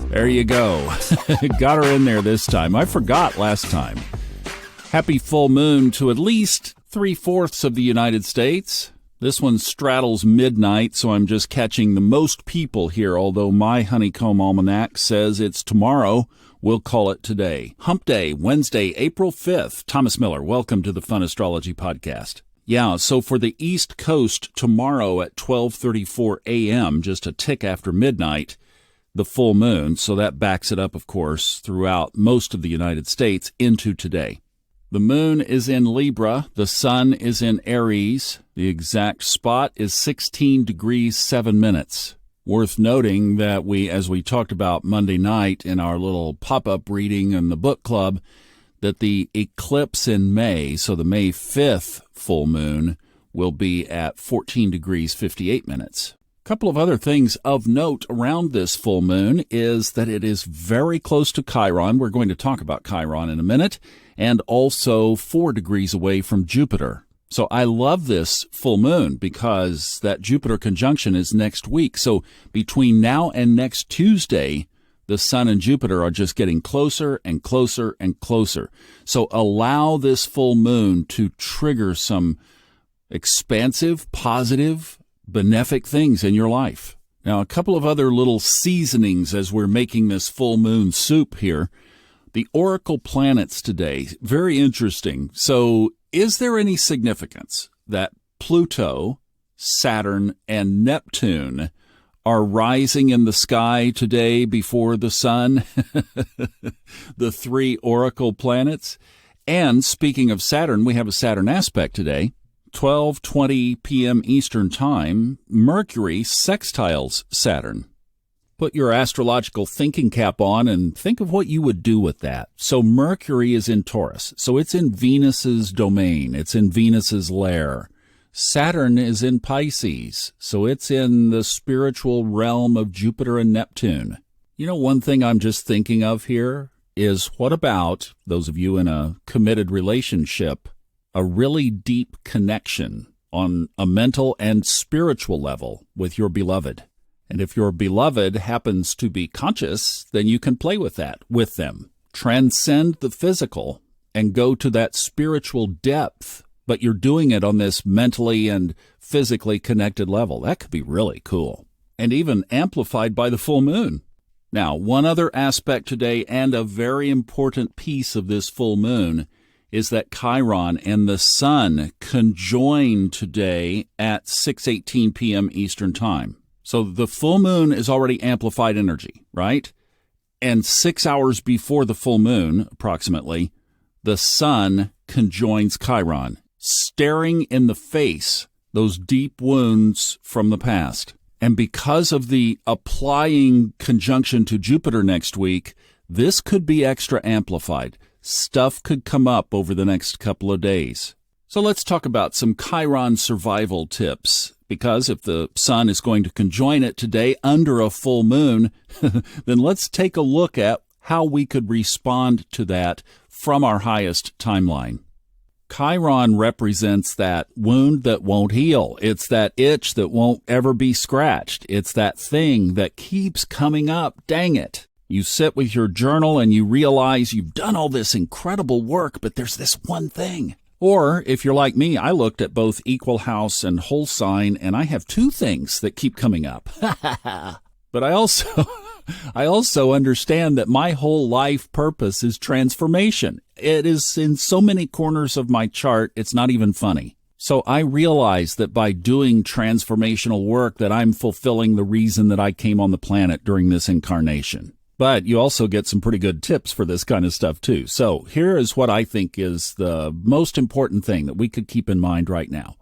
There you go. Got her in there this time. I forgot last time. Happy full moon to at least 3/4 of the United States. This one straddles midnight, so I'm just catching the most people here, although my honeycomb almanac says it's tomorrow. We'll call it today. Hump Day, Wednesday, April 5th. Thomas Miller, welcome to the Fun Astrology Podcast. Yeah, so for the East Coast, tomorrow at 12:34 a.m., just a tick after midnight, the full moon, so that backs it up, of course, throughout most of the United States into today. The moon is in Libra, the sun is in Aries. The exact spot is 16 degrees 7 minutes. Worth noting that as we talked about Monday night in our little pop-up reading in the book club, that the eclipse in May, so the May 5th full moon, will be at 14 degrees 58 minutes. A couple of other things of note around this full moon is that it is very close to Chiron. We're going to talk about Chiron in a minute, and also 4 degrees away from Jupiter. So I love this full moon because that Jupiter conjunction is next week. So between now and next Tuesday, the sun and Jupiter are just getting closer and closer and closer. So allow this full moon to trigger some expansive, positive, benefic things in your life. Now, a couple of other little seasonings as we're making this full moon soup here. The oracle planets today, very interesting. So is there any significance that Pluto, Saturn, and Neptune are rising in the sky today before the sun? The 3 oracle planets. And speaking of Saturn, we have a Saturn aspect today. 12:20 p.m. Eastern Time, Mercury sextiles Saturn. Put your astrological thinking cap on and think of what you would do with that. So Mercury is in Taurus, so it's in Venus's domain. It's in Venus's lair. Saturn is in Pisces, so it's in the spiritual realm of Jupiter and Neptune. You know, one thing I'm just thinking of here is, what about those of you in a committed relationship, a really deep connection on a mental and spiritual level with your beloved? And if your beloved happens to be conscious, then you can play with that with them. Transcend the physical and go to that spiritual depth, but you're doing it on this mentally and physically connected level. That could be really cool. And even amplified by the full moon. Now, one other aspect today, and a very important piece of this full moon, is that Chiron and the sun conjoin today at 6:18 p.m. Eastern Time. So the full moon is already amplified energy, right? And 6 hours before the full moon, approximately, the sun conjoins Chiron, staring in the face those deep wounds from the past. And because of the applying conjunction to Jupiter next week, this could be extra amplified. Stuff could come up over the next couple of days. So let's talk about some Chiron survival tips, because if the sun is going to conjoin it today under a full moon, then let's take a look at how we could respond to that from our highest timeline. Chiron represents that wound that won't heal. It's that itch that won't ever be scratched. It's that thing that keeps coming up. Dang it. You sit with your journal and you realize you've done all this incredible work, but there's this one thing. Or if you're like me, I looked at both equal house and whole sign, and I have 2 things that keep coming up. But I also understand that my whole life purpose is transformation. It is in so many corners of my chart, it's not even funny. So I realize that by doing transformational work that I'm fulfilling the reason that I came on the planet during this incarnation. But you also get some pretty good tips for this kind of stuff, too. So here is what I think is the most important thing that we could keep in mind right now.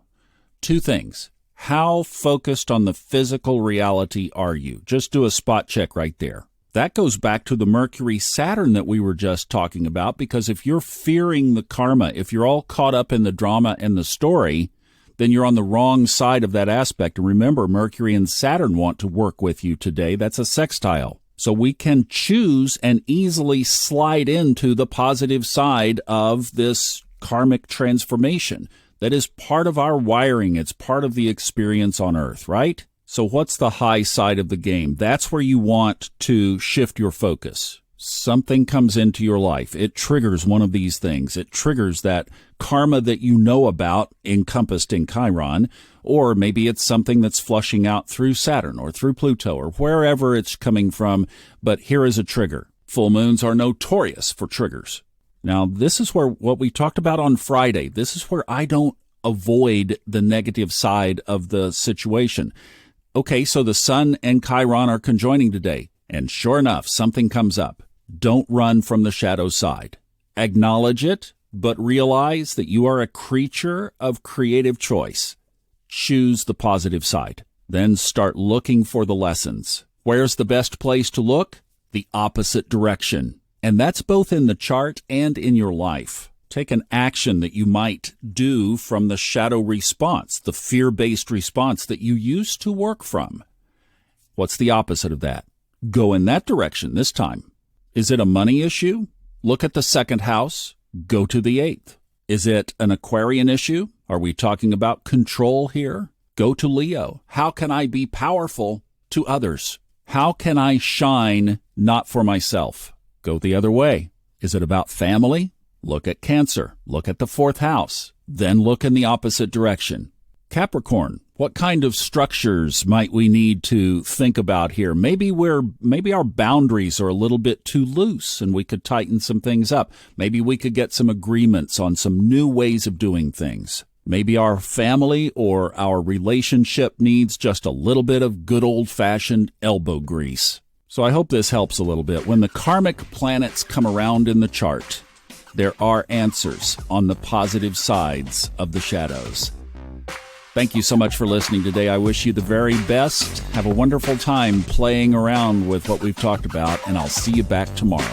2 things. How focused on the physical reality are you? Just do a spot check right there. That goes back to the Mercury-Saturn that we were just talking about, because if you're fearing the karma, if you're all caught up in the drama and the story, then you're on the wrong side of that aspect. And remember, Mercury and Saturn want to work with you today. That's a sextile. So we can choose and easily slide into the positive side of this karmic transformation. that is part of our wiring. It's part of the experience on Earth, right? So what's the high side of the game? That's where you want to shift your focus. Something comes into your life. It triggers one of these things. It triggers that karma that you know about encompassed in Chiron, or maybe it's something that's flushing out through Saturn or through Pluto or wherever it's coming from. But here is a trigger. Full moons are notorious for triggers. Now, this is where what we talked about on Friday, this is where I don't avoid the negative side of the situation. Okay, so the Sun and Chiron are conjoining today, and sure enough, something comes up. Don't run from the shadow side. Acknowledge it, but realize that you are a creature of creative choice. Choose the positive side. Then start looking for the lessons. Where's the best place to look? The opposite direction. And that's both in the chart and in your life. Take an action that you might do from the shadow response, the fear-based response that you used to work from. What's the opposite of that? Go in that direction this time. Is it a money issue? Look at the second house. Go to the eighth. Is it an Aquarian issue? Are we talking about control here? Go to Leo. How can I be powerful to others? How can I shine not for myself? Go the other way. Is it about family? Look at Cancer. Look at the fourth house. Then look in the opposite direction. Capricorn, what kind of structures might we need to think about here? Maybe our boundaries are a little bit too loose and we could tighten some things up. Maybe we could get some agreements on some new ways of doing things. Maybe our family or our relationship needs just a little bit of good old-fashioned elbow grease. So I hope this helps a little bit. When the karmic planets come around in the chart, there are answers on the positive sides of the shadows. Thank you so much for listening today. I wish you the very best. Have a wonderful time playing around with what we've talked about, and I'll see you back tomorrow.